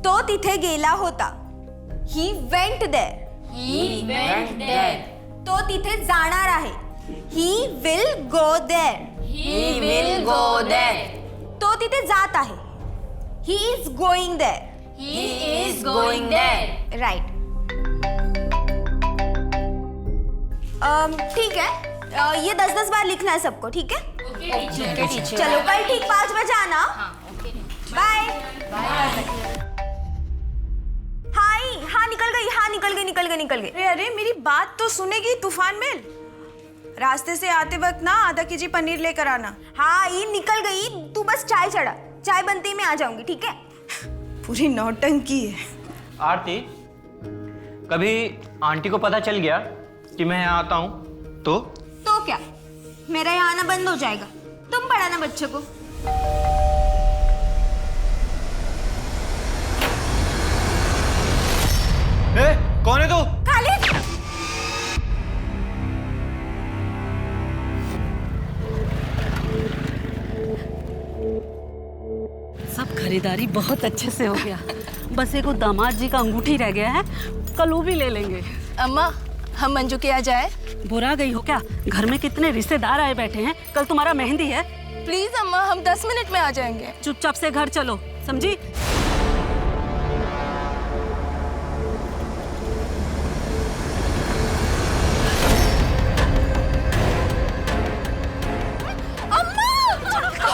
तो तिथे गेला होता. He went there. तो तिथे जाणार आहे. He will go there. तो तिथे जात आहे. He is going there. Right. ठीक है. ये 10-10 बार लिखना है सबको. ठीक है. चलो कल ठीक 5 बजे आना. बाय. हाँ निकल गई. अरे मेरी बात तो सुनेगी तूफान मेल. रास्ते से आते वक्त ना आधा केजी पनीर लेकर आना. हाँ ये निकल गई. तू बस चाय चढ़ा. चाय बनते ही मैं आ जाऊंगी. ठीक है. पूरी नौटंकी है. आरती, कभी आंटी को पता चल गया कि मैं यहाँ आता हूँ तो क्या मेरा यहाँ आना बंद हो जाएगा? तुम पढ़ाना बच्चों को. कौन है तू? खालिद. सब खरीदारी बहुत अच्छे से हो गया. बस एक वो दामाद जी का अंगूठी रह गया है. कल वो भी ले लेंगे. अम्मा हम मंजू के यहाँ जाए. बुरा गई हो क्या? घर में कितने रिश्तेदार आए बैठे हैं. कल तुम्हारा मेहंदी है. प्लीज अम्मा हम 10 मिनट में आ जाएंगे. चुपचाप से घर चलो. समझी?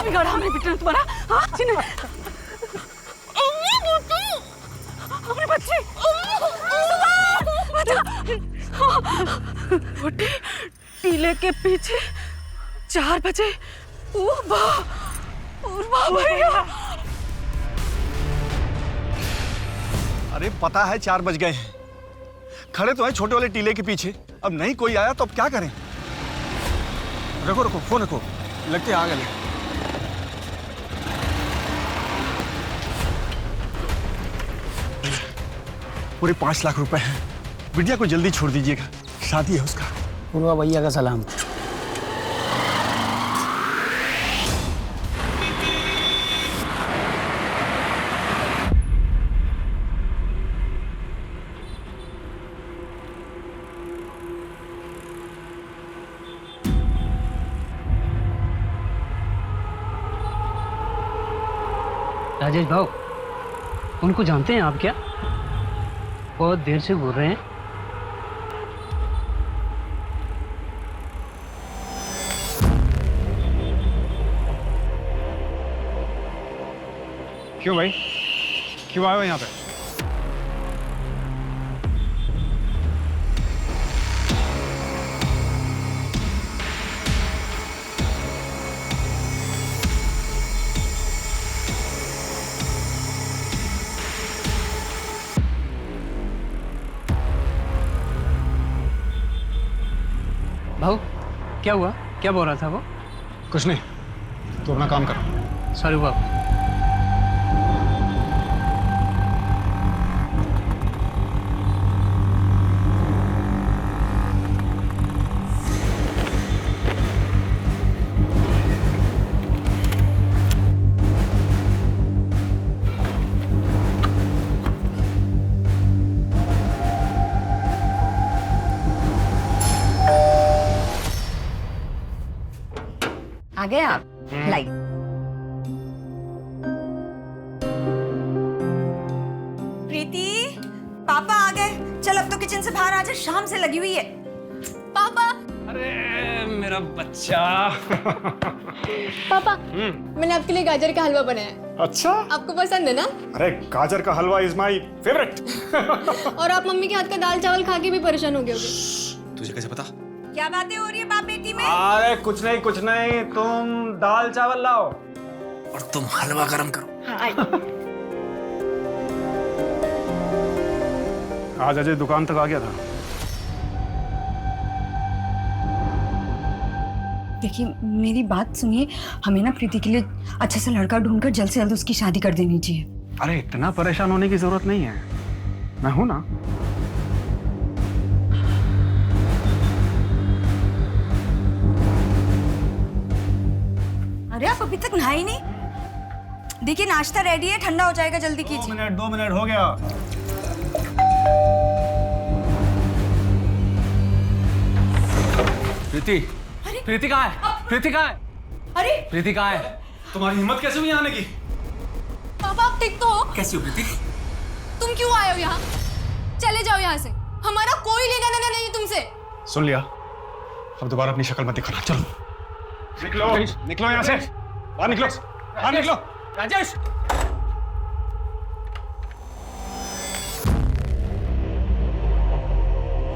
बिगाड़ा हमने बेटे ने तुम्हारा. हाँ चिन्ह अपने बच्चे छोटे टीले के पीछे 4 बजे. भैया अरे पता है 4 बज गए हैं. खड़े तो हैं छोटे वाले टीले के पीछे. अब नहीं कोई आया तो अब क्या करें? रखो फोन रखो. लगते आ गए. पूरे 5 लाख रुपए हैं. बिटिया को जल्दी छोड़ दीजिएगा. शादी है उसका. पूर्वा भैया का सलाम. राजेश भाऊ, उनको जानते हैं आप क्या? बहुत देर से बोल रहे हैं. क्यों भाई? क्यों आए हो यहाँ पे? भाऊ क्या हुआ? क्या बोल रहा था वो? कुछ नहीं. तू अपना काम कर. सॉरी बाबू. आ गए आप? लाइट. प्रीति पापा आ गए. चल अब तो किचन से बाहर आ जा. शाम से लगी हुई है. पापा. अरे मेरा बच्चा. पापा मैंने आपके लिए गाजर का हलवा बनाया है. अच्छा. आपको पसंद है ना? अरे गाजर का हलवा इज माय फेवरेट. और आप मम्मी के हाथ का दाल चावल खा के भी परेशान हो गए होगे. तुझे कैसे पता? क्या बातें हो रही है बाप बेटी में? अरे कुछ नहीं. तुम दाल चावल लाओ और तुम हलवा गरम करो. आज अजय दुकान तक आ गया था. देखिए मेरी बात सुनिए. हमें ना प्रीति के लिए अच्छा सा लड़का ढूंढकर जल्द से जल्द उसकी शादी कर देनी चाहिए. अरे इतना परेशान होने की जरूरत नहीं है. मैं हूं ना. अरे आप अभी तक नहाए नहीं? देखिए नाश्ता रेडी है, ठंडा हो जाएगा, जल्दी कीजिए। 2 मिनट हो गया। प्रीति, प्रीति कहाँ है? प्रीति कहाँ है? अरे प्रीति कहाँ है? तुम्हारी हिम्मत कैसे हुई आने की? पापा आप ठीक तो हो? कैसी हो प्रीति? तुम क्यों आए हो यहाँ? चले जाओ यहाँ से, हमारा कोई लेना देना नहीं तुमसे। सुन लिया, अब दोबारा अपनी शक्ल मत दिखाना। चलो निकलो, निकलो यहाँ से, बाहर निकलो, बाहर निकलो। राजेश,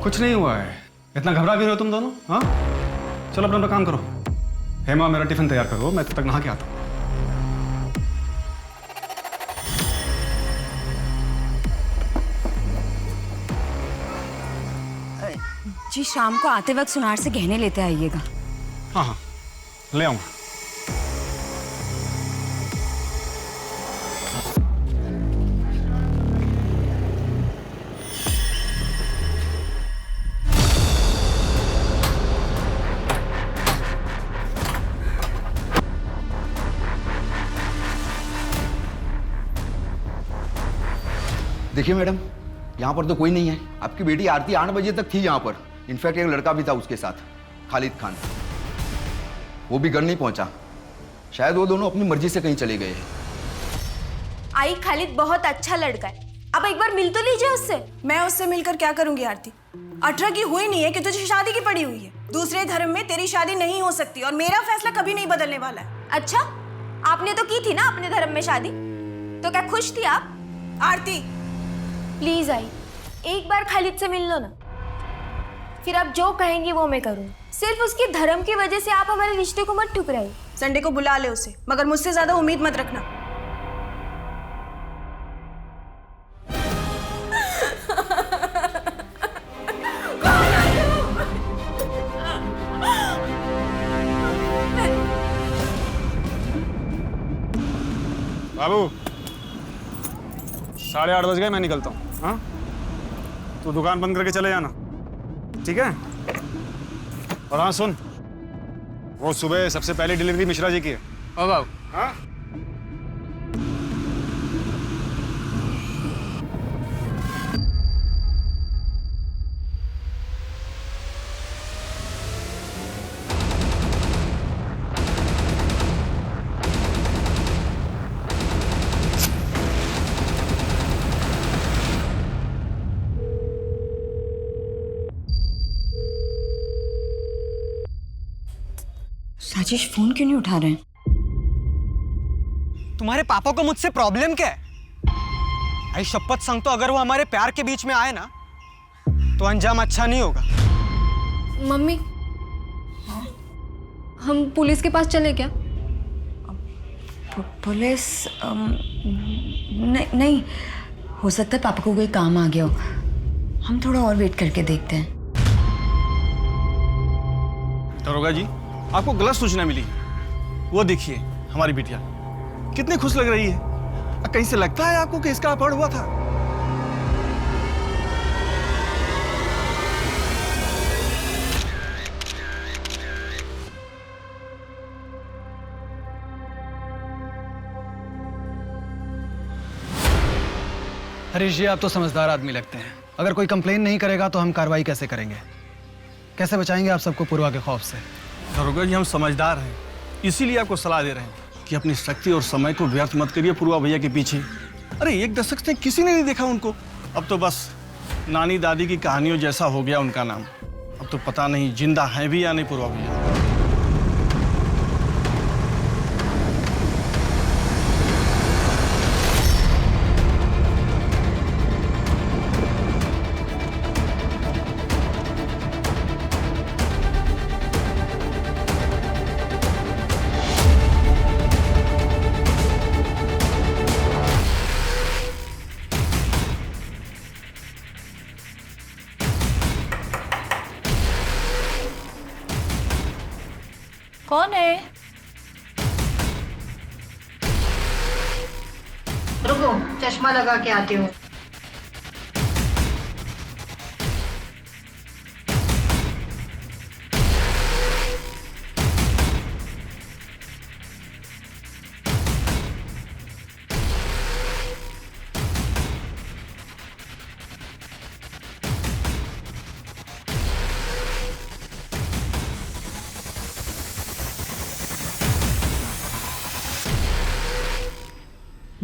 कुछ नहीं हुआ है, इतना घबरा भी रहे हो तुम दोनों? हाँ, चलो अपना काम करो। हेमा मेरा टिफिन तैयार करो, मैं तब तक नहा के आता हूँ। जी शाम को आते वक्त सुनार से गहने लेते आइएगा। हाँ हाँ, ले आऊँगा। देखिए मैडम, यहाँ पर तो कोई नहीं है। आपकी बेटी आरती 8 बजे तक थी यहाँ पर। इनफैक्ट एक लड़का भी था उसके साथ, खालिद खान। वो भी घर नहीं पहुंचा। शायद वो दोनों अपनी मर्जी से कहीं चले गए हैं। आई, खालिद बहुत अच्छा लड़का है, अब एक बार मिल तो लीजिए उससे। मैं उससे मिलकर क्या करूंगी आरती? 18 की हुई नहीं है कि तुझे शादी की पड़ी हुई है। दूसरे धर्म में तेरी शादी नहीं हो सकती और मेरा फैसला कभी नहीं बदलने वाला है। अच्छा, आपने तो की थी ना अपने धर्म में शादी, तो क्या खुश थी आप? आरती प्लीज आई, एक बार खालिद से मिल लो ना, फिर आप जो कहेंगी वो मैं करूँ। सिर्फ उसके धर्म की वजह से आप हमारे रिश्ते को मत ठुकराइए। संडे को बुला ले उसे, मगर मुझसे ज्यादा उम्मीद मत रखना। बाबू, 8:30 बज गए, मैं निकलता हूँ। हाँ, तू दुकान बंद करके चले जाना, ठीक है? और हाँ सुन, वो सुबह सबसे पहले डिलीवरी मिश्रा जी की है। ओ बाबू। हाँ? राजेश फोन क्यों नहीं उठा रहे हैं? तुम्हारे पापा को मुझसे प्रॉब्लम क्या है? आई शपथ सांगतो, अगर वो हमारे प्यार के बीच में आए ना तो अंजाम अच्छा नहीं होगा। मम्मी, हम पुलिस के पास चले क्या? पुलिस नहीं, हो सकता है पापा को कोई काम आ गया हो। हम थोड़ा और वेट करके देखते हैं। दरोगा जी, आपको गलत सूचना मिली। वो देखिए, हमारी बिटिया कितनी खुश लग रही है। कहीं से लगता है आपको कि इसका अपहरण हुआ था? हरीश जी, आप तो समझदार आदमी लगते हैं। अगर कोई कंप्लेन नहीं करेगा तो हम कार्रवाई कैसे करेंगे? कैसे बचाएंगे आप सबको पूर्वा के खौफ से? दरोगा जी, हम समझदार हैं, इसीलिए आपको सलाह दे रहे हैं कि अपनी शक्ति और समय को व्यर्थ मत करिए पूर्वा भैया के पीछे। अरे 1 दशक से किसी ने नहीं देखा उनको। अब तो बस नानी दादी की कहानियों जैसा हो गया उनका नाम। अब तो पता नहीं जिंदा है भी या नहीं पूर्वा भैया। कौन है? रुको, चश्मा लगा के आती हूँ।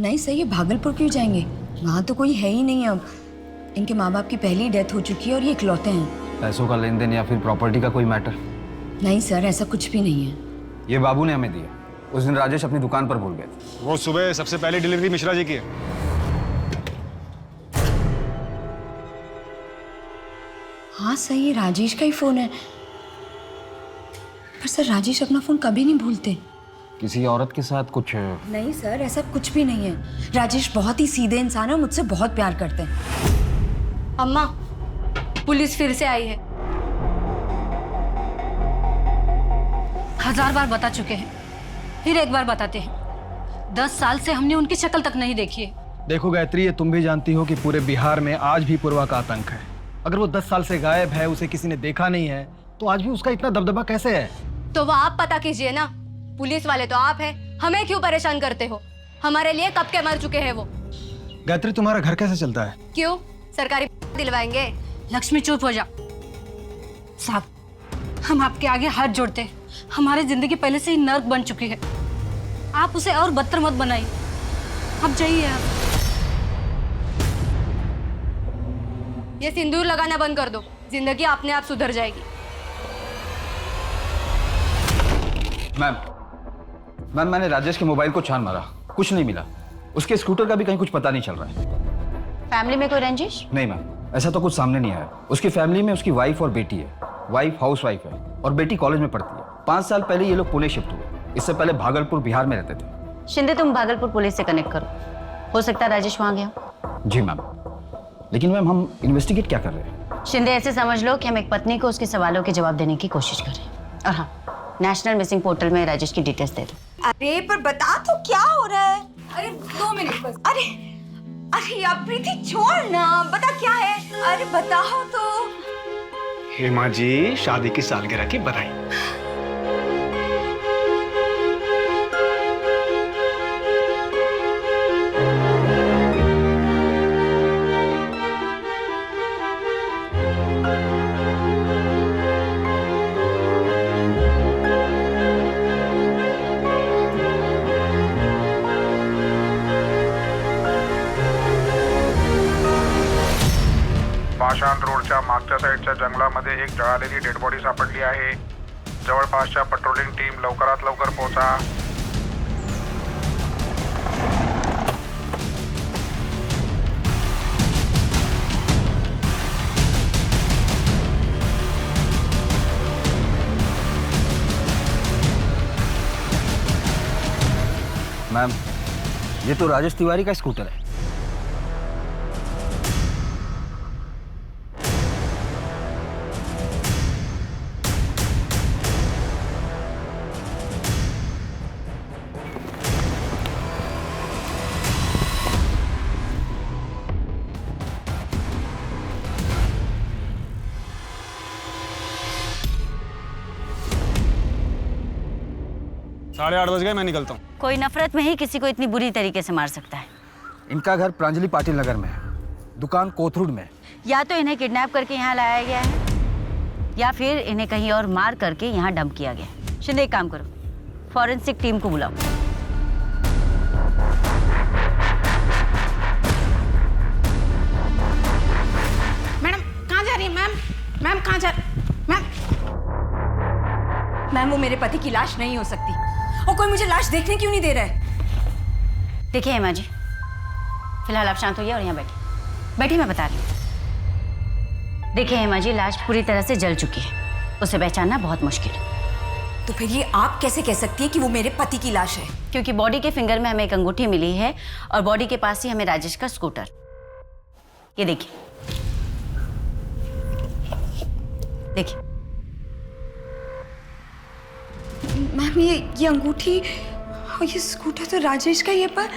नहीं सही है, भागलपुर क्यों जाएंगे? वहाँ तो कोई है ही नहीं अब। इनके माँ बाप की पहली डेथ हो चुकी है और ये इकलौते हैं। पैसों का लेन देन या फिर प्रॉपर्टी का कोई मैटर? नहीं सर, ऐसा कुछ भी नहीं है। ये बाबू ने हमें दिया। उस दिन राजेश अपनी दुकान पर भूल गए थे। वो सुबह सबसे पहली डिलीवरी मिश्रा जी की है। हाँ सही है, राजेश का ही फोन है। पर सर राजेश अपना फोन कभी नहीं भूलते। किसी औरत के साथ कुछ? नहीं सर, ऐसा कुछ भी नहीं है। राजेश बहुत ही सीधे इंसान है, मुझसे बहुत प्यार करते हैं। अम्मा, पुलिस फिर से आई है। 1000 बार बता चुके हैं, फिर एक बार बताते हैं। 10 साल से हमने उनकी शक्ल तक नहीं देखी है। देखो गायत्री, ये तुम भी जानती हो कि पूरे बिहार में आज भी पूर्वा का आतंक है। अगर वो 10 साल से गायब है, उसे किसी ने देखा नहीं है, तो आज भी उसका इतना दबदबा कैसे है? तो वो आप पता कीजिए ना। पुलिस वाले तो आप हैं, हमें क्यों परेशान करते हो? हमारे लिए कब के मर चुके हैं वो। गायत्री, तुम्हारा घर कैसे चलता है? क्यों, सरकारी दिलवाएंगे? लक्ष्मी चुप हो जा। साहब, हम आपके आगे हाथ जोड़ते हैं। हमारी जिंदगी पहले से ही नर्क बन चुकी है, आप उसे और बदतर मत बनाइए। अब जाइए आप। ये सिंदूर लगाना बंद कर दो, जिंदगी अपने आप सुधर जाएगी। मैम, मैंने राजेश के मोबाइल को छान मारा, कुछ नहीं मिला। उसके स्कूटर का भी कहीं कुछ पता नहीं चल रहा है। फैमिली में कोई रंजिश? नहीं मैम, ऐसा तो कुछ सामने नहीं आया। उसकी फैमिली में उसकी वाइफ और बेटी है। वाइफ हाउसवाइफ है और बेटी कॉलेज में पढ़ती है। 5 साल पहले ये लोग पुणे शिफ्ट हुए। इससे पहले भागलपुर बिहार में रहते थे। शिंदे, तुम भागलपुर पुलिस से कनेक्ट करो, हो सकता है राजेश वहाँ गया। जी मैम, लेकिन मैम हम इन्वेस्टिगेट क्या कर रहे हैं? शिंदे, ऐसे समझ लो कि हम एक पत्नी को उसके सवालों के जवाब देने की कोशिश कर रहे हैं। और हाँ, नेशनल मिसिंग पोर्टल में राजेश की डिटेल्स दे दो। अरे पर बता तो क्या हो रहा है? अरे 2 मिनट बस। अरे यार प्रीति, छोड़ ना, बता क्या है? अरे बताओ तो। हेमा जी, शादी की सालगिरह की बधाई। पाषाण रोडच्या मागच्या साईडच्या जंगलामध्ये एक जळालेली डेड बॉडी सापडली आहे. जवळपासच्या पेट्रोलिंग टीम लवकरात लवकर पोहोचा. मैम, ये तो राजेश तिवारी का स्कूटर है। साढ़े 8 बज गए, मैं निकलता हूँ। कोई नफरत में ही किसी को इतनी बुरी तरीके से मार सकता है। इनका घर प्रांजलि पाटिल नगर में है, दुकान कोथरूड में। या तो इन्हें किडनैप करके यहाँ लाया गया है या फिर इन्हें कहीं और मार करके यहाँ डंप किया गया है। शिंदे, एक काम करो, फॉरेंसिक टीम को बुलाओ। मैडम कहाँ जा रही है? मैम कहाँ जा? मैम वो मेरे पति की लाश नहीं हो सकती, और कोई मुझे लाश देखने क्यों नहीं दे रहा है? देखिए हेमा जी, फिलहाल आप शांत होइए और यहाँ बैठिए। बैठिए, मैं बता रही हूँ। देखिए हेमा जी, लाश पूरी तरह से जल चुकी है, उसे पहचानना बहुत मुश्किल है। तो फिर ये आप कैसे कह सकती है कि वो मेरे पति की लाश है? क्योंकि बॉडी के फिंगर में हमें एक अंगूठी मिली है और बॉडी के पास ही हमें राजेश का स्कूटर। ये देखिए, देखिए। मैम ये अंगूठी और ये स्कूटर तो राजेश का ही है, पर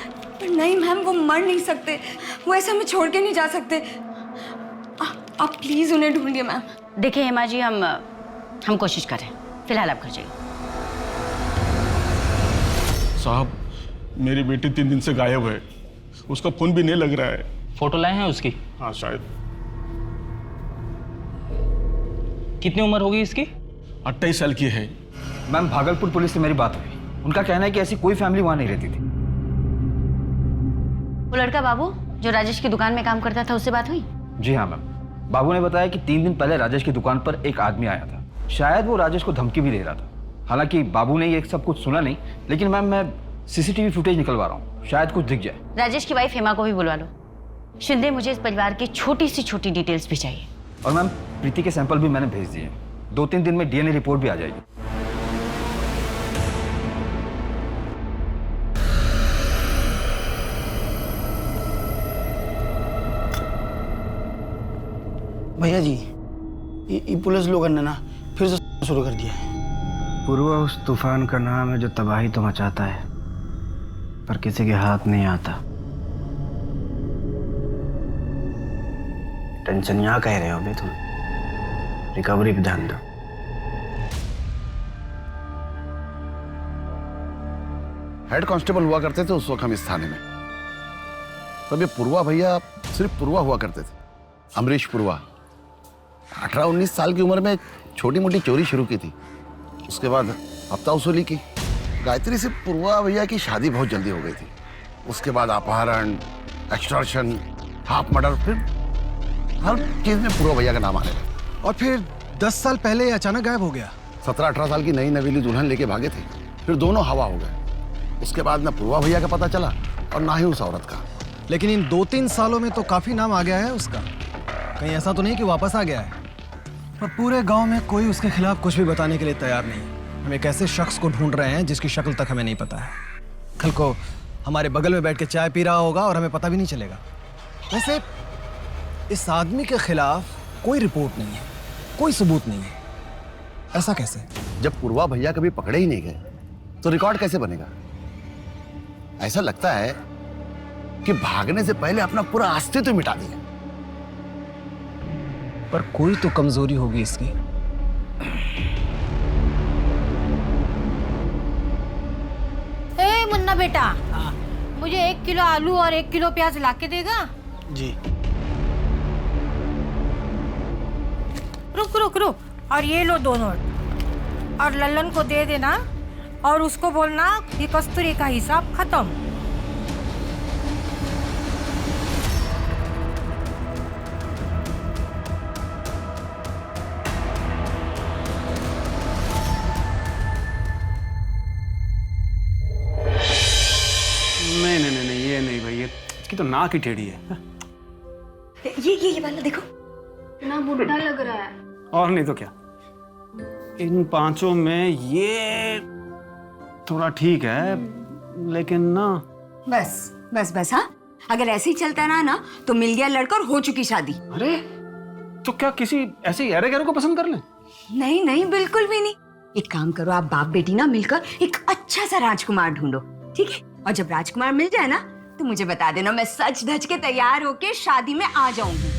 नहीं मैम, वो मर नहीं सकते। वो ऐसे हमें छोड़ के नहीं जा सकते। आप प्लीज उन्हें ढूंढिए मैम। देखिए हेमा जी, हम कोशिश कर रहे हैं। फिलहाल आप घर जाइए। साहब, मेरी बेटी 3 दिन से गायब है, उसका फोन भी नहीं लग रहा है। फोटो लाए हैं उसकी? हाँ शायद। कितनी उम्र होगी इसकी? 28 साल की है। मैम, भागलपुर पुलिस से मेरी बात हुई। उनका कहना है कि ऐसी कोई फैमिली वहां नहीं रहती थी। वो लड़का बाबू जो राजेश की दुकान में काम करता था, उससे बात हुई? जी हाँ मैम, बाबू ने बताया कि 3 दिन पहले राजेश की दुकान पर एक आदमी आया था। शायद वो राजेश को धमकी भी दे रहा था। हालांकि बाबू ने ये सब कुछ सुना नहीं, लेकिन मैम मैं सीसीटीवी फुटेज निकलवा रहा हूँ, शायद कुछ दिख जाए। राजेश की वाइफ हेमा को भी बुलवा लो। शिंदे, मुझे इस परिवार की छोटी से छोटी डिटेल्स भी चाहिए। और मैम प्रीति के सैंपल भी मैंने भेज दिए। 2-3 दिन में डीएनए रिपोर्ट भी आ जाएगी। भैया जी, ये पुलिस लोगों ने ना फिर से शुरू कर दिया है। पूर्वा उस तूफान का नाम है जो तबाही तो मचाता है, पर किसी के हाथ नहीं आता। टेंशन यहाँ कह रहे हो अभी तुम, रिकवरी पे ध्यान दो। हेड कांस्टेबल हुआ करते थे उस वक्त हम इस थाने में। तब ये पूर्वा भैया सिर्फ पूर्वा हुआ करते थे, अमरीश पूर्वा। 18-19 साल की उम्र में छोटी मोटी चोरी शुरू की थी, उसके बाद हफ्ता वसूली की। गायत्री से पूर्वा भैया की शादी बहुत जल्दी हो गई थी। उसके बाद अपहरण, एक्सटॉर्शन, हाफ मर्डर, फिर हर चीज में पूर्वा भैया का नाम आने लगा। और फिर 10 साल पहले ये अचानक गायब हो गया। 17-18 साल की नई नवीली दुल्हन लेके भागे थे, फिर दोनों हवा हो गए। उसके बाद ना पूर्वा भैया का पता चला और ना ही उस औरत का। लेकिन इन 2-3 सालों में तो काफी नाम आ गया है उसका। कहीं ऐसा तो नहीं कि वापस आ गया है? पर पूरे गांव में कोई उसके खिलाफ कुछ भी बताने के लिए तैयार नहीं है। हम एक ऐसे शख्स को ढूंढ रहे हैं जिसकी शक्ल तक हमें नहीं पता है। कल को हमारे बगल में बैठ के चाय पी रहा होगा और हमें पता भी नहीं चलेगा। वैसे इस आदमी के खिलाफ कोई रिपोर्ट नहीं है, कोई सबूत नहीं है। ऐसा कैसे? जब पूर्वा भैया कभी पकड़े ही नहीं गए तो रिकॉर्ड कैसे बनेगा? ऐसा लगता है कि भागने से पहले अपना पूरा अस्तित्व मिटा दिया। पर कोई तो कमजोरी होगी इसकी। ए मुन्ना बेटा, मुझे 1 किलो आलू और 1 किलो प्याज ला के देगा? जी। रुक रुक रुक, और ये लो 2 नोट, और लल्लन को दे देना और उसको बोलना ये कस्तूरी का हिसाब खत्म। नहीं, ये नहीं भाई, ये इसकी तो नाक ही टेढ़ी है। ये वाला देखो, इतना बुढ़ा लग रहा है। और नहीं तो क्या, इन 5 में ये थोड़ा ठीक है, लेकिन ना। बस बस बस, हाँ, अगर ऐसे ही चलता रहा ना तो मिल गया लड़का और हो चुकी शादी। अरे तो क्या किसी ऐसे गहरे गहरे को पसंद कर ले? नहीं नहीं, बिल्कुल भी नहीं। एक काम करो, आप बाप बेटी ना मिलकर एक अच्छा सा राजकुमार ढूंढो, ठीक है? और जब राजकुमार मिल जाए ना तो मुझे बता देना, मैं सच धज के तैयार होके शादी में आ जाऊंगी।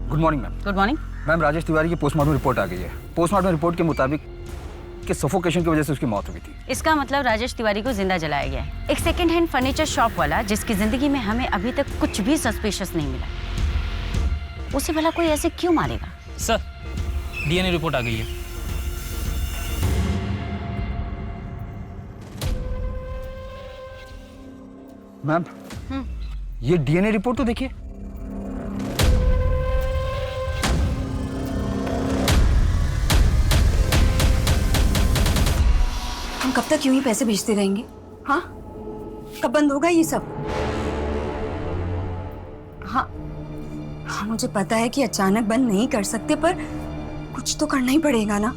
Good morning ma'am. Good morning ma'am, Rajesh Tiwari की पोस्टमार्टम रिपोर्ट आ गई है। पोस्टमार्टम रिपोर्ट के मुताबिक कि सफोकेशन की वजह से उसकी मौत हुई थी। इसका मतलब राजेश तिवारी को जिंदा जलाया गया है। एक सेकंड हैंड फर्नीचर शॉप वाला जिसकी जिंदगी में हमें अभी तक कुछ भी सस्पिशियस नहीं मिला, उसे भला कोई ऐसे क्यों मारेगा? सर, डीएनए रिपोर्ट आ गई है। मैम, ये डीएनए रिपोर्ट तो देखिए। हम कब तक यूं ही पैसे भेजते रहेंगे? हाँ, कब बंद होगा ये सब? हाँ, मुझे पता है कि अचानक बंद नहीं कर सकते, पर कुछ तो करना ही पड़ेगा ना।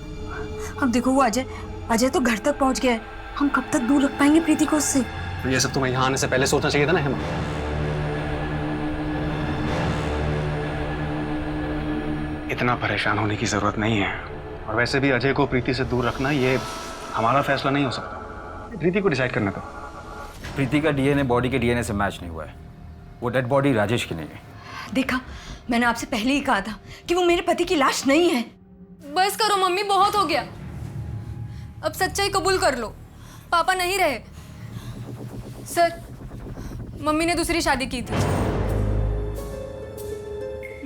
अब देखो, वो अजय तो घर तक पहुंच गया है। हम कब तक दूर रख पाएंगे प्रीति को उससे? तो ये सब तुम्हें यहाँ आने से पहले सोचना चाहिए था ना हेमा। इतना परेशान होने की जरूरत नहीं है। और वैसे भी अजय को प्रीति से दूर रखना ये हमारा फैसला नहीं हो सकता। प्रीति को डिसाइड करना था। प्रीति का डीएनए बॉडी के डीएनए से मैच नहीं हुआ है। वो डेड बॉडी राजेश की नहीं है। देखा, मैंने आपसे पहले ही कहा था कि वो मेरे पति की लाश नहीं है। बस करो मम्मी, बहुत हो गया। अब सच्चाई कबूल कर लो, पापा नहीं रहे। सर, मम्मी ने दूसरी शादी की थी।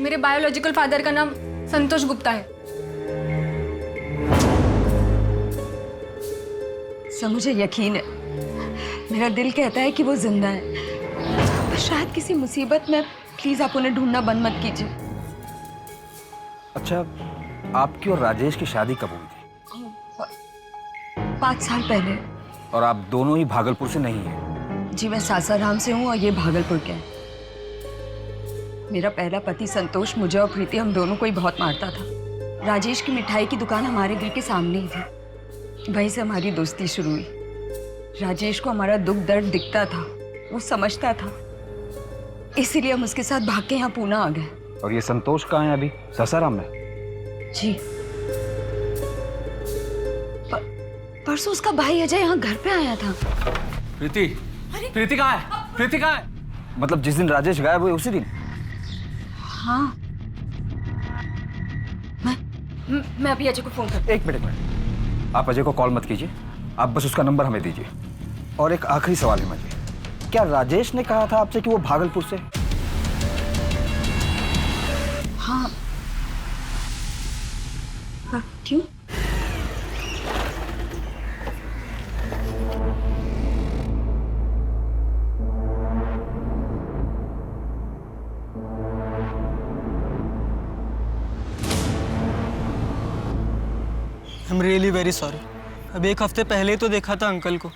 मेरे बायोलॉजिकल फादर का नाम संतोष गुप्ता है। सर, मुझे यकीन है, मेरा दिल कहता है कि वो जिंदा है, पर शायद किसी मुसीबत में। प्लीज आप उन्हें ढूंढना बंद मत कीजिए। अच्छा, आपकी और राजेश की शादी कब हुई थी? 5 साल पहले। और आप दोनों ही भागलपुर से नहीं हैं? जी, मैं सासाराम से हूँ और ये भागलपुर के हैं। मेरा पहला पति संतोष मुझे और प्रीति, हम दोनों को ही बहुत मारता था। राजेश की मिठाई की दुकान हमारे घर के सामने ही थी, वहीं से हमारी दोस्ती शुरू हुई। राजेश को हमारा दुख दर्द दिखता था, वो समझता था, इसीलिए हम उसके साथ भाग के यहाँ पूना आ गए। और ये संतोष कहाँ है अभी? सासाराम में? जी, परसों उसका भाई अजय यहाँ घर पे आया था। प्रीति, प्रीति कहाँ है? प्रीति कहाँ है? मतलब जिस दिन राजेश गायब हुए उसी दिन? हाँ, मैं अभी अजय को फोन कर। एक मिनट, आप अजय को कॉल मत कीजिए, आप बस उसका नंबर हमें दीजिए। और एक आखिरी सवाल है मुझे, क्या राजेश ने कहा था आपसे कि वो भागलपुर से? हाँ। क्यों? I'm really very sorry। अब 1 हफ्ते पहले ही तो देखा था अंकल को,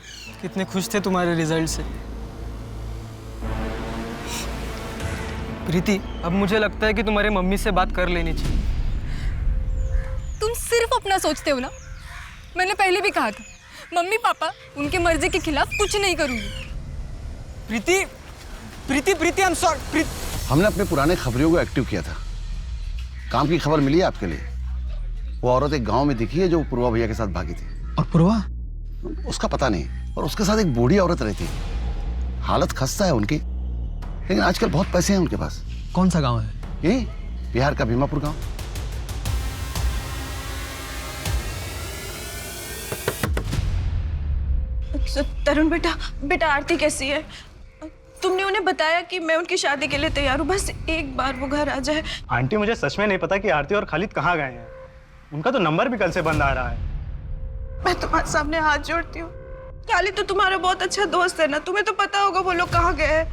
कितने खुश थे तुम्हारे रिजल्ट से। प्रीति, अब मुझे लगता है कि तुम्हारी मम्मी से बात कर लेनी चाहिए। तुम सिर्फ अपना सोचते हो ना। मैंने पहले भी कहा था, मम्मी पापा उनके मर्जी के खिलाफ कुछ नहीं करूंगी। प्रीति, प्रीति, प्रीति, I'm sorry। हमने अपने पुराने खबरियों को एक्टिव किया था। काम की खबर मिली है आपके लिए। वो औरत एक गांव में दिखी है जो पूर्वा भैया के साथ भागी थी। और पूर्वा? उसका पता नहीं, और उसके साथ एक बूढ़ी औरत रहती है। हालत खस्ता है उनकी, लेकिन आजकल बहुत पैसे हैं उनके पास। कौन सा गांव है? यही बिहार का भीमापुर गांव। तरुण बेटा आरती कैसी है? तुमने उन्हें बताया कि मैं उनकी शादी के लिए तैयार हूँ, बस एक बार वो घर आ जाए। आंटी, मुझे सच में नहीं पता कि आरती और खालिद कहाँ गए हैं। उनका तो नंबर भी कल से बंद आ रहा है। मैं तुम्हारे सामने हाथ जोड़ती हूँ, खालिद तो तुम्हारा बहुत अच्छा दोस्त है ना, तुम्हें तो पता होगा वो लोग कहाँ गए हैं।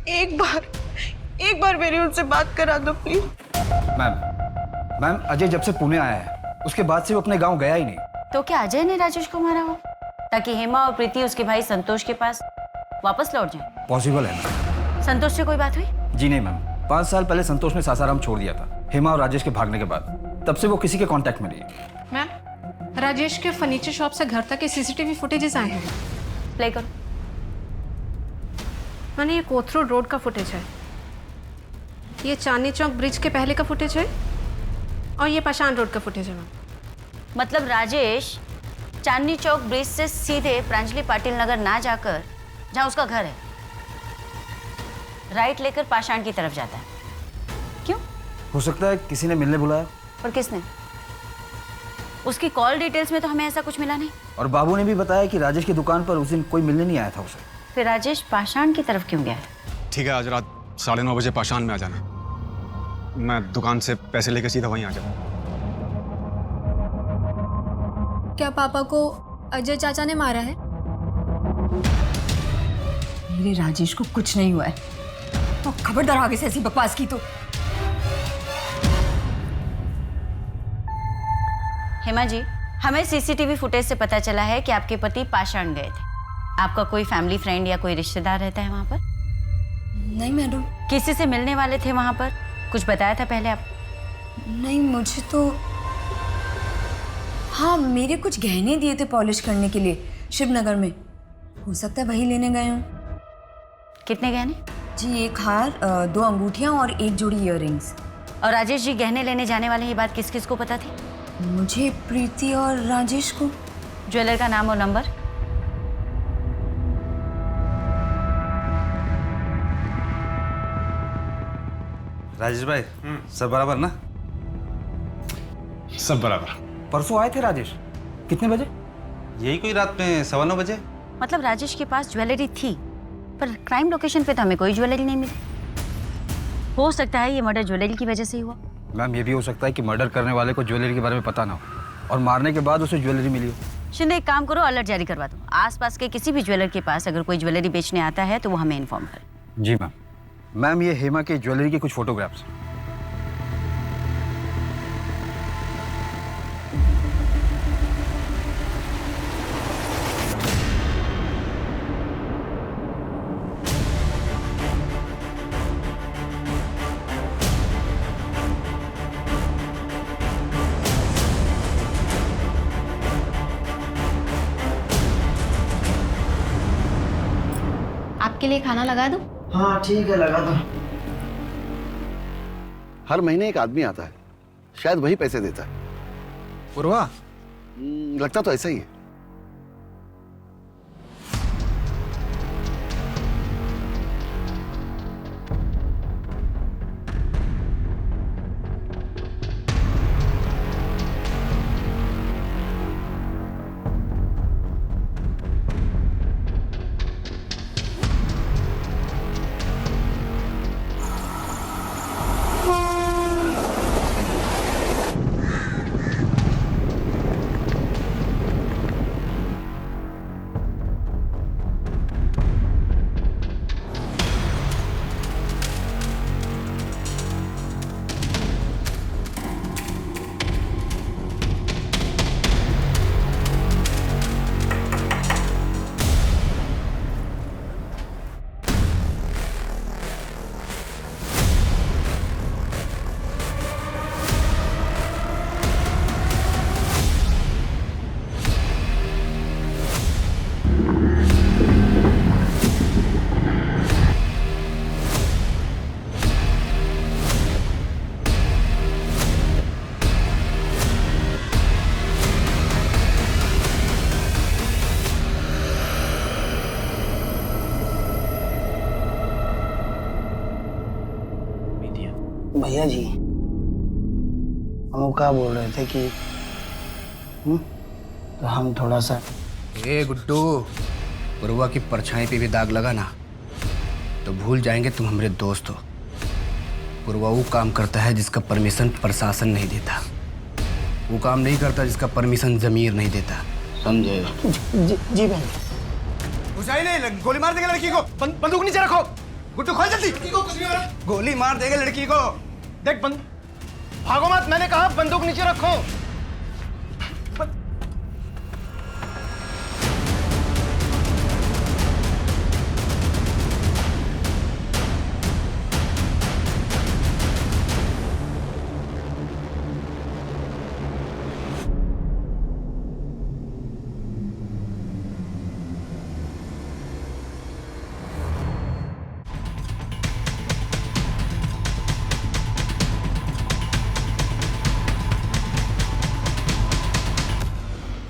एक बार मेरी उनसे बात करा दो प्लीज। मैम, अजय जब से पुणे आया है उसके बाद से वो अपने गांव गया ही नहीं। तो क्या अजय ने राजेश को मारा हो ताकि हेमा और प्रीति उसके भाई संतोष के पास वापस लौट जाए? पॉसिबल है मैम। संतोष से कोई बात हुई? जी नहीं मैम, 5 साल पहले संतोष ने सासाराम छोड़ दिया था हेमा और राजेश के भागने के बाद। तब से वो किसी के कांटेक्ट में नहीं है। मैम, राजेश के फर्नीचर शॉप से घर तक के सीसीटीवी फुटेजेस आए हैं। प्ले करो। मैंने ये कोथरूड रोड का फुटेज है, ये चांदनी चौक ब्रिज के पहले का फुटेज है, और ये पाषाण रोड का फुटेज है मैम। मतलब राजेश चांदनी चौक ब्रिज से सीधे प्रांजलि पाटिल नगर ना जाकर जहाँ उसका घर है, राइट लेकर पाषाण की तरफ जाता है। क्यों? हो सकता है किसी ने मिलने बुलाया। और किसने? उसकी कॉल डिटेल्स में तो हमें ऐसा कुछ मिला नहीं। और बाबू ने भी बताया कि राजेश की दुकान पर उस दिन कोई मिलने नहीं आया था उसे। फिर राजेश पाषाण की तरफ क्यों गया है? ठीक है, आज रात 9:30 बजे पाषाण में आ जाना। मैं दुकान से पैसे लेकर सीधा वहीं आ जाऊंगा। क्या पापा को अजय चाचा ने मारा है? मेरे राजेश को कुछ नहीं हुआ है, तो खबरदार आगे से ऐसी बकवास की तो। हेमा जी, हमें सीसीटीवी फुटेज से पता चला है कि आपके पति पाषाण गए थे। आपका कोई फैमिली फ्रेंड या कोई रिश्तेदार रहता है वहाँ पर? नहीं मैडम। किसी से मिलने वाले थे वहाँ पर? कुछ बताया था पहले आप? नहीं, मुझे तो हाँ, मेरे कुछ गहने दिए थे पॉलिश करने के लिए शिवनगर में, हो सकता है वही लेने गए हों। कितने गहने? जी, 1 हार, 2 अंगूठियाँ और 1 जोड़ी इयररिंग्स। और राजेश जी गहने लेने जाने वाले, ये बात किस किस को पता थी? मुझे, प्रीति और राजेश को। ज्वेलर का नाम और नंबर? राजेश भाई सब बराबर ना? सब बराबर। परसों आए थे राजेश, कितने बजे? यही कोई रात में 9:15 बजे। मतलब राजेश के पास ज्वेलरी थी, पर क्राइम लोकेशन पे तो हमें कोई ज्वेलरी नहीं मिली। हो सकता है ये मर्डर ज्वेलरी की वजह से ही हुआ। मैम ये भी हो सकता है कि मर्डर करने वाले को ज्वेलरी के बारे में पता ना हो और मारने के बाद उसे ज्वेलरी मिली हो। शिंदे एक काम करो, अलर्ट जारी करवा दो। आसपास के किसी भी ज्वेलर के पास अगर कोई ज्वेलरी बेचने आता है तो वो हमें इन्फॉर्म करें। जी मैम। मैम ये हेमा के ज्वेलरी के कुछ फोटोग्राफ्स। आपके लिए खाना लगा दूं? हाँ ठीक है, लगा दो। हर महीने एक आदमी आता है, शायद वही पैसे देता है। पूर्वा? लगता तो ऐसा ही है। भैया जी, हम लोग क्या बोल रहे थे कि तो हम थोड़ा सा। ए गुड्डू, पूर्वा की परछाई पे भी दाग लगा ना तो भूल जाएंगे तुम हमारे दोस्त हो। पूर्वा वो काम करता है जिसका परमिशन प्रशासन नहीं देता, वो काम नहीं करता जिसका परमिशन जमीर नहीं देता, समझे? जी भाई। घुसाई नहीं, गोली मार देगा लड़की को। बंदूक नीचे रखो। गुड्डू खोल जल्दी। गोली मार देगा लड़की को। देख भागो मत, मैंने कहा बंदूक नीचे रखो।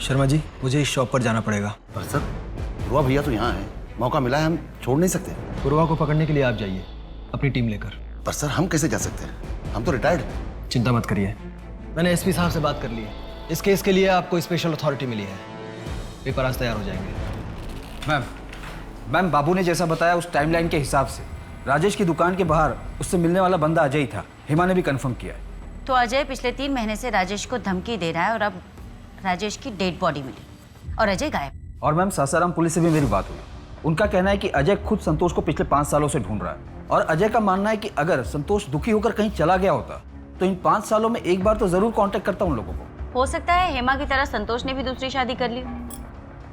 शर्मा जी, मुझे इस शॉप पर जाना पड़ेगा। पर सर, पूर्वा भैया तो यहाँ है, मौका मिला है, हम छोड़ नहीं सकते। पूर्वा को पकड़ने के लिए आप जाइए अपनी टीम लेकर। पर सर हम कैसे जा सकते हैं, हम तो रिटायर्ड। चिंता मत करिए, मैंने एसपी साहब से बात कर ली है। इस केस के लिए आपको स्पेशल अथॉरिटी मिली है, पेपर आज तैयार हो जाएंगे। मैम बाबू ने जैसा बताया उस टाइमलाइन के हिसाब से राजेश की दुकान के बाहर उससे मिलने वाला बंदा अजय ही था। हेमा ने भी कंफर्म किया है। तो अजय पिछले 3 महीने से राजेश को धमकी दे रहा है और अब राजेश की डेड बॉडी मिली और अजय गायब। और मैम सासाराम पुलिस से भी मेरी बात हुई, उनका कहना है कि अजय खुद संतोष को पिछले 5 सालों से ढूंढ रहा है और अजय का मानना है कि अगर संतोष दुखी होकर कहीं चला गया होता तो इन 5 सालों में एक बार तो जरूर कांटेक्ट करता उन लोगों को। हो सकता है हेमा की तरह संतोष ने भी दूसरी शादी कर ली।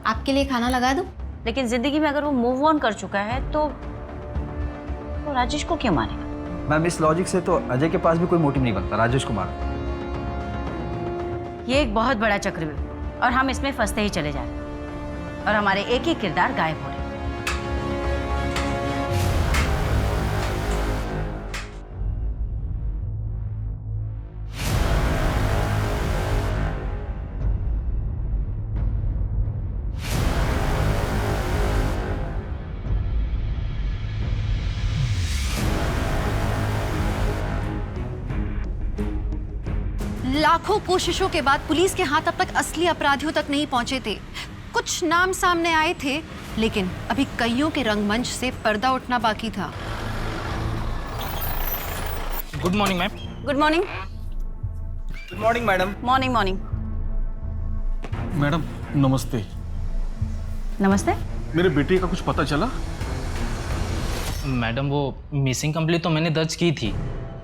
आपके लिए खाना लगा दूं? लेकिन जिंदगी में अगर वो मूव ऑन कर चुका है तो राजेश को क्यों मारेगा? मैम इस लॉजिक से तो अजय के पास भी कोई मोटिव नहीं बनता राजेश को मारने। ये एक बहुत बड़ा चक्रव्यूह और हम इसमें फंसते ही चले जा रहे हैं और हमारे एक ही किरदार गायब हो रहे हैं। लाखों कोशिशों के बाद पुलिस के हाथ अब तक असली अपराधियों तक नहीं पहुंचे थे। कुछ नाम सामने आए थे, लेकिन अभी कईयों के रंगमंच से पर्दा उठना बाकी था। Good morning ma'am. Good morning. Good morning madam. Morning morning. Madam नमस्ते। नमस्ते। मेरे बेटे का कुछ पता चला? मैडम वो मिसिंग कंप्लेंट तो मैंने दर्ज की थी,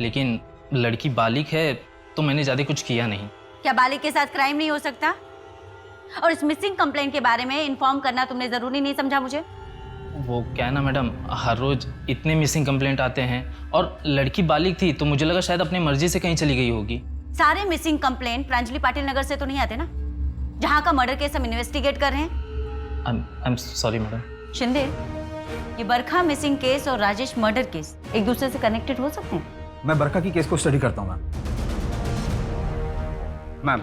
लेकिन लड़की बालिग है तो मैंने ज़्यादा कुछ किया नहीं। क्या बालिग के साथ क्राइम नहीं हो सकता? और इस मिसिंग कंप्लेंट के बारे में इन्फॉर्म करना तुमने ज़रूरी नहीं समझा मुझे? वो क्या है ना मैडम, हर रोज़ इतने मिसिंग कंप्लेंट आते हैं और लड़की बालिग थी तो मुझे लगा शायद अपनी मर्जी से कहीं चली गई होगी। सारे मिसिंग कंप्लेंट प्रांजलि पाटिल नगर से तो नहीं आते ना, जहाँ का मर्डर केस हम इन्वेस्टिगेट कर रहे हैं। I am sorry madam. Shinde, ये बरखा मिसिंग केस और राजेश मर्डर केस एक दूसरे से कनेक्टेड हो सकते हैं? मैं बरखा की केस को स्टडी करता हूँ मैम।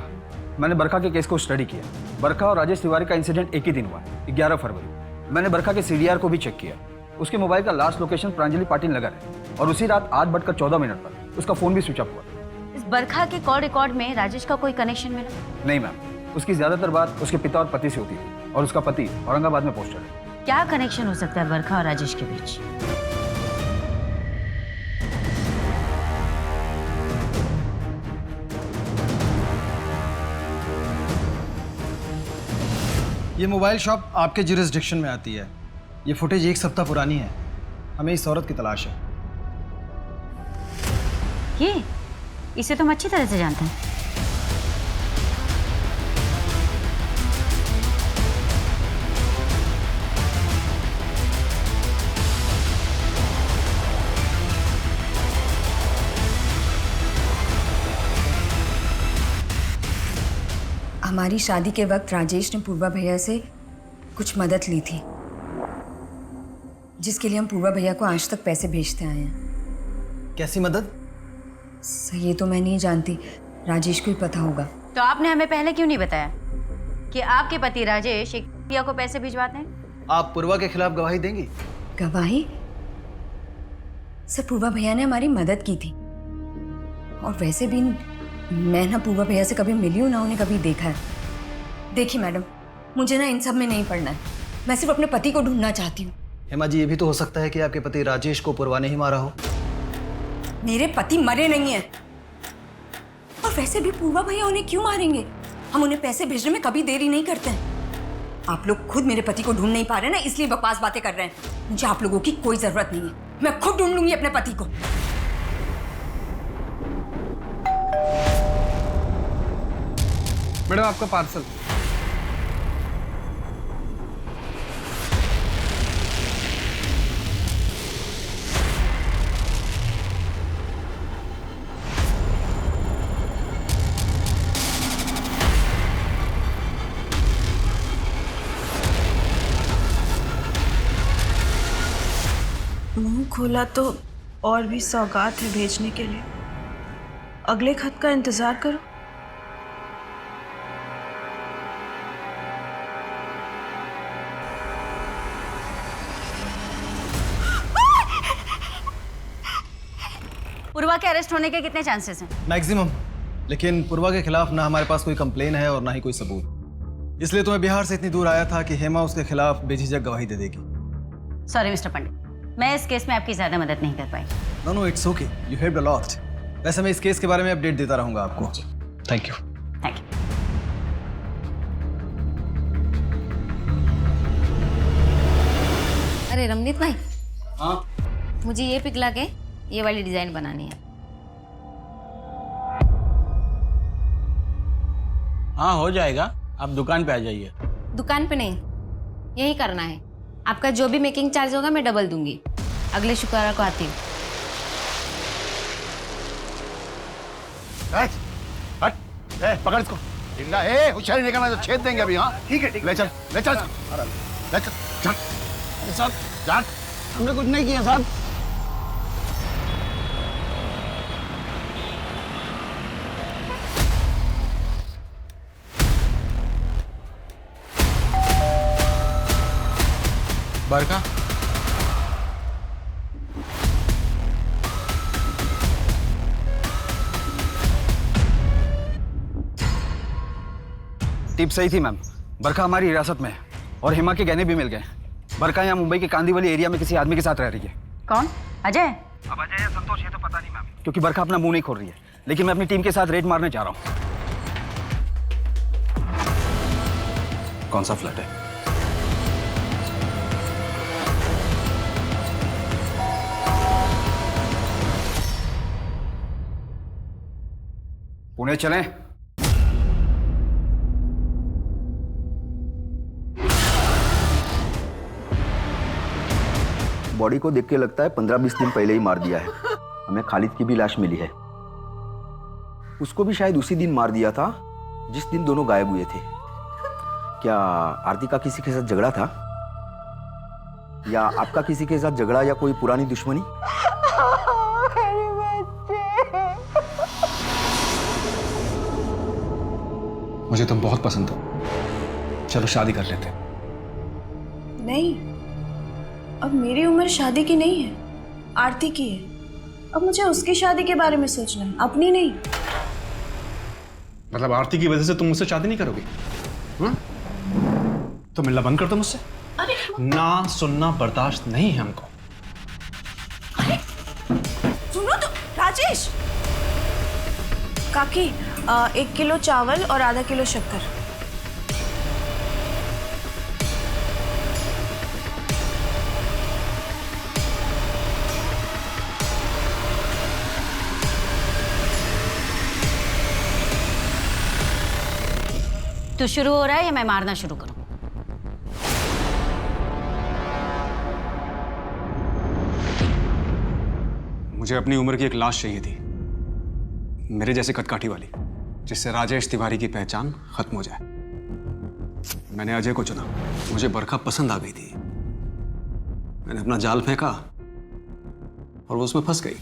मैंने बरखा के केस को स्टडी किया। बरखा और राजेश तिवारी का इंसिडेंट एक ही दिन हुआ, 11 फरवरी। मैंने बरखा के CDR को भी चेक किया। उसके मोबाइल का लास्ट लोकेशन प्रांजलि पाटिल नगर है और उसी रात 8:14 पर उसका फोन भी स्विच ऑफ हुआ। इस बरखा के कॉल रिकॉर्ड में राजेश का कोई कनेक्शन मिला? नहीं मैम, उसकी ज्यादातर बात उसके पिता और पति से होती थी और उसका पति औरंगाबाद में पोस्टर है। क्या कनेक्शन हो सकता है बरखा और राजेश के बीच? ये मोबाइल शॉप आपके जुरिस्डिक्शन में आती है। ये फुटेज 1 सप्ताह पुरानी है। हमें इस औरत की तलाश है। ये इसे तो हम अच्छी तरह से जानते हैं। हमारी शादी के वक्त राजेश ने पूर्वा भैया से कुछ मदद ली थी, जिसके लिए हम पूर्वा भैया को आज तक पैसे भेजते आए हैं। कैसी मदद? ये तो मैं नहीं जानती, राजेश को ही पता होगा। तो आपने हमें पहले क्यों नहीं बताया कि आपके पति राजेश एक भैया को पैसे भिजवाते हैं? आप पूर्वा के खिलाफ गवाही देंगी? गवाही? सर, पूर्वा भैया ने हमारी मदद की थी, और वैसे भी मैं ना पूर्वा भैया से कभी मिली हूँ ना उन्हें कभी देखा है। देखिए मैडम, मुझे ना इन सब में नहीं पड़ना है। मैं सिर्फ अपने पति को ढूंढना चाहती हूँ। हेमा जी, ये भी तो हो सकता है कि आपके पति राजेश को पूर्वा ने ही मारा हो। मेरे पति मरे नहीं हैं, और वैसे भी पूर्वा भैया उन्हें क्यों मारेंगे? हम उन्हें पैसे भेजने में कभी देरी नहीं करते हैं। आप लोग खुद मेरे पति को ढूंढ नहीं पा रहे ना, इसलिए बकवास बातें कर रहे हैं। मुझे आप लोगों की कोई जरूरत नहीं है, मैं खुद ढूंढ लूंगी अपने पति को। मैडम आपका पार्सल। मुंह खोला तो और भी सौगात है भेजने के लिए। अगले खत का इंतजार करो। पूर्वा के अरेस्ट होने के कितने चांसेस हैं? मैक्सिमम। लेकिन पूर्वा के खिलाफ ना हमारे पास कोई कंप्लेन है और ना ही कोई सबूत। इसलिए तो मैं बिहार से इतनी दूर आया था कि हेमा उसके खिलाफ बेझिझक गवाही दे देगी। सॉरी मिस्टर पंडित, मैं इस केस में आपकी ज्यादा मदद नहीं कर पाई। No, it's okay, you helped a lot. वैसे मैं इस केस के बारे में अपडेट देता रहूंगा आपको। Thank you. Thank you. अरे रमनीत भाई, हाँ, मुझे ये पिक ला के ये वाली डिजाइन बनानी है। हाँ हो जाएगा, आप दुकान पे आ जाइए। दुकान पे नहीं, यही करना है। आपका जो भी मेकिंग चार्ज होगा मैं डबल दूंगी। अगले शुक्रवार को आती हूँ। हट, पकड़ इसको। ढीला, होशियारी नहीं करना तो छेद देंगे अभी। हाँ ठीक है, ले चल, ले चल, ले चल, चल। साहब, जान, हमने कुछ नहीं किया साहब। बरखा, टिप सही थी मैम। बरखा हमारी हिरासत में है और हेमा के गहने भी मिल गए। बरखा यहाँ मुंबई के कांदीवली एरिया में किसी आदमी के साथ रह रही है। कौन? अजय? अब अजय या संतोष ये तो पता नहीं मैम, क्योंकि बरखा अपना मुंह नहीं खोल रही है। लेकिन मैं अपनी टीम के साथ रेड मारने जा रहा हूँ। कौन सा फ्लैट है? पुणे चलें? बॉडी को देख के लगता है 15-20 दिन पहले ही मार दिया है। हमें खालिद की भी लाश मिली है। उसको भी शायद उसी दिन मार दिया था जिस दिन दोनों गायब हुए थे। क्या आरती का किसी के साथ झगड़ा था, या आपका किसी के साथ झगड़ा, या कोई पुरानी दुश्मनी? मुझे तुम बहुत पसंद हो, चलो शादी कर लेते। नहीं, अब मेरी उम्र शादी की नहीं है, आरती की है। अब मुझे उसकी शादी के बारे में सोचना है, अपनी नहीं। मतलब आरती की वजह से तुम मुझसे शादी नहीं करोगे? हाँ? तो मिलना बंद कर दो मुझसे। ना सुनना बर्दाश्त नहीं है हमको। सुनो तो राजेश। काकी 1 किलो चावल और आधा किलो शक्कर। तू शुरू हो रहा है या मैं मारना शुरू करूं? मुझे अपनी उम्र की एक लाश चाहिए थी, मेरे जैसे कदकाठी वाली, जिससे राजेश तिवारी की पहचान खत्म हो जाए। मैंने अजय को चुना। मुझे बरखा पसंद आ गई थी। मैंने अपना जाल फेंका और वो उसमें फंस गई।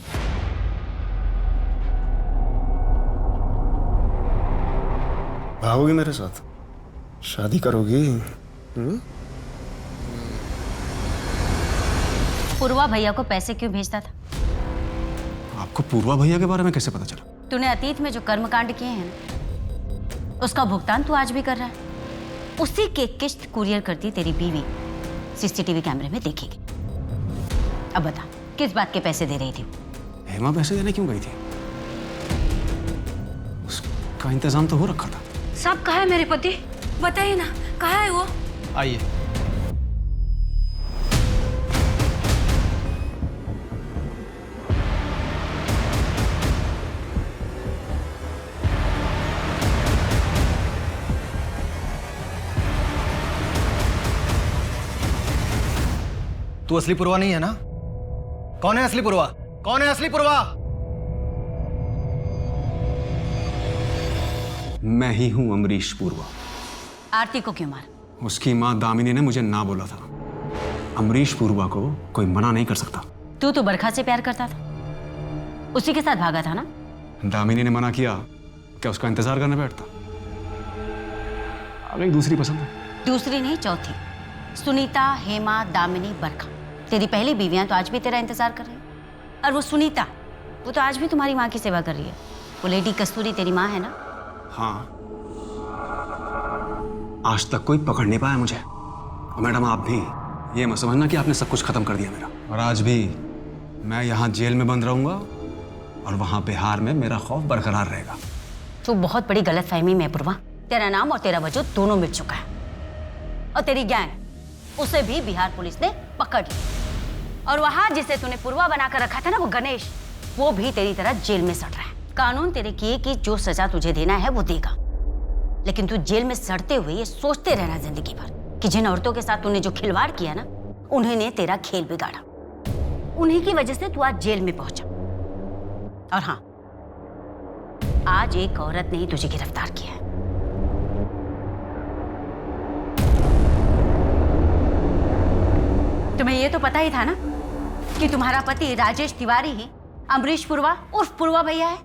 भागोगी मेरे साथ? शादी करोगी? पूर्वा भैया को पैसे क्यों भेजता था? आपको पूर्वा भैया के बारे में कैसे पता चला? तूने अतीत में जो कर्मकांड किए हैं ना, उसका भुगतान तू आज भी कर रहा है। उसी के किस्त कुरियर करती तेरी बीवी सीसीटीवी कैमरे में देखेगी। अब बता, किस बात के पैसे दे रही थी? हेमा पैसे देने क्यों गई थी? उसका इंतजाम तो हो रखा था। साहब कहाँ है मेरे पति? बताइए ना, कहाँ है वो? आइए। तू असली पुरवा नहीं है ना? कौन है असली पुरवा? कौन है असली पुरवा? मैं ही हूं अमरीश पूर्वा। आरती को क्यों मार? उसकी मां दामिनी ने मुझे ना बोला था। अमरीश पूर्वा को कोई मना नहीं कर सकता। तू तो बरखा से प्यार करता था, उसी के साथ भागा था ना? दामिनी ने मना किया, क्या उसका इंतजार करने बैठता? अब एक दूसरी पसंद है। दूसरी नहीं, चौथी। सुनीता, हेमा, दामिनी, बरखा, तेरी पहली बीवियां तो आज भी तेरा इंतजार कर रही है। और वो सुनीता, वो तो आज भी तुम्हारी माँ की सेवा कर रही है। वो लेडी कस्तूरी तेरी माँ है ना? हाँ, आज तक कोई पकड़ नहीं पाया मुझे। और मैडम आप भी ये मत समझना कि आपने सब कुछ खत्म कर दिया मेरा। और आज भी मैं यहाँ जेल में बंद रहूंगा और वहां बिहार में मेरा खौफ बरकरार रहेगा। तू बहुत बड़ी गलतफहमी में पूर्वा। तेरा नाम और तेरा वजूद दोनों मिट चुका है। और तेरी गैंग, उसे भी बिहार पुलिस ने पकड़ लिया। और वहां जिसे तूने पूर्वा बनाकर रखा था ना, वो गणेश, वो भी तेरी तरह जेल में सड़ रहा है। कानून तेरे किए की जो सजा तुझे देना है वो देगा, लेकिन तू जेल में सड़ते हुए ये सोचते रहना जिंदगी भर कि जिन औरतों के साथ तूने जो खिलवाड़ किया ना, उन्होंने तेरा खेल बिगाड़ा। उन्हीं की वजह से तू आज जेल में पहुंचा। और हाँ, आज एक औरत ने ही तुझे गिरफ्तार किया है। तुम्हें ये तो पता ही था ना कि तुम्हारा पति राजेश तिवारी ही अमरीश पूर्वा उर्फ पूर्वा भैया है,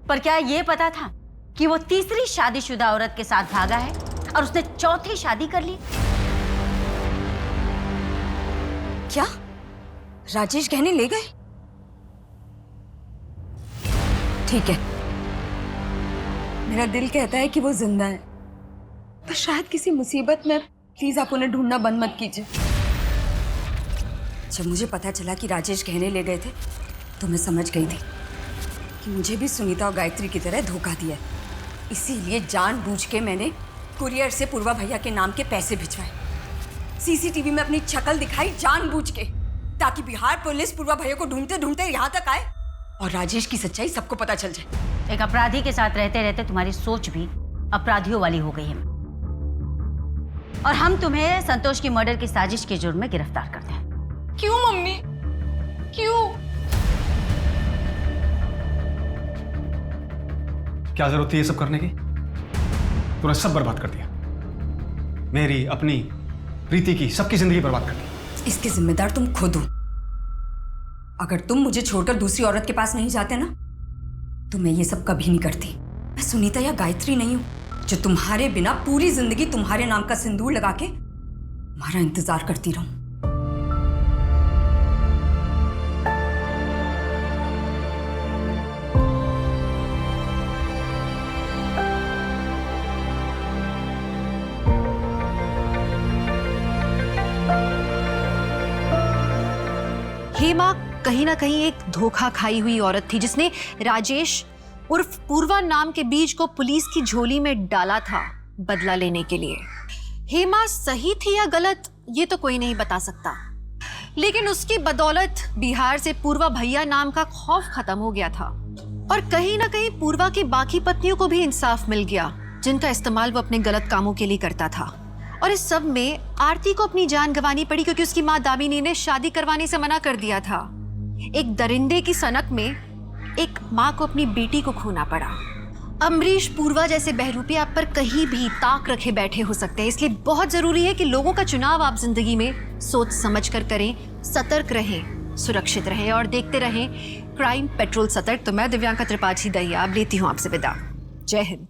पर क्या ये पता था कि वो तीसरी शादीशुदा औरत के साथ भागा है और उसने चौथी शादी कर ली? क्या राजेश गहने ले गए? ठीक है, मेरा दिल कहता है कि वो जिंदा है, पर शायद किसी मुसीबत में। प्लीज आप उन्हें ढूंढना बंद मत कीजिए। जब मुझे पता चला कि राजेश गहने ले गए थे तो मैं समझ गई थी कि मुझे भी सुनीता और गायत्री की तरह धोखा दिया है। इसीलिए जानबूझ के मैंने कुरियर से पूर्वा भैया के नाम के पैसे भिजवाए, सीसीटीवी में अपनी शक्ल दिखाई जानबूझ के, ताकि बिहार पुलिस पूर्वा भैया को ढूंढते ढूंढते यहाँ तक आए और राजेश की सच्चाई सबको पता चल जाए। एक अपराधी के साथ रहते रहते तुम्हारी सोच भी अपराधियों वाली हो गई है और हम तुम्हें संतोष की मर्डर की साजिश के जुर्म में गिरफ्तार करते हैं। क्यों मम्मी, क्यों? क्या जरूरत थी ये सब करने की? तूने सब बर्बाद कर दिया, मेरी, अपनी, प्रीति की, सबकी जिंदगी बर्बाद कर दी। इसके जिम्मेदार तुम खुद हो। अगर तुम मुझे छोड़कर दूसरी औरत के पास नहीं जाते ना तो मैं ये सब कभी नहीं करती। मैं सुनीता या गायत्री नहीं हूं जो तुम्हारे बिना पूरी जिंदगी तुम्हारे नाम का सिंदूर लगा के तुम्हारा इंतजार करती रहूं। हेमा कहीं ना कहीं एक धोखा खाई हुई औरत थी जिसने राजेश उर्फ पूर्वा नाम के बीज को पुलिस की झोली में डाला था बदला लेने के लिए। हेमा सही थी या गलत ये तो कोई नहीं बता सकता, लेकिन उसकी बदौलत बिहार से पूर्वा भैया नाम का खौफ खत्म हो गया था और कहीं ना कहीं पूर्वा की बाकी पत्नियों को भी इंसाफ मिल गया जिनका इस्तेमाल वो अपने गलत कामों के लिए करता था। और इस सब में आरती को अपनी जान गंवानी पड़ी क्योंकि उसकी माँ दामिनी ने शादी करवाने से मना कर दिया था। एक दरिंदे की सनक में एक माँ को अपनी बेटी को खोना पड़ा। अमरीश पूर्वा जैसे बहरूपिया आप पर कहीं भी ताक रखे बैठे हो सकते हैं, इसलिए बहुत जरूरी है कि लोगों का चुनाव आप जिंदगी में सोच समझ कर करें, सतर्क रहें, सुरक्षित रहें और देखते रहें क्राइम पेट्रोल सतर्क। तो मैं दिव्यांका त्रिपाठी दहिया अब लेती हूँ आपसे विदा। जय हिंद।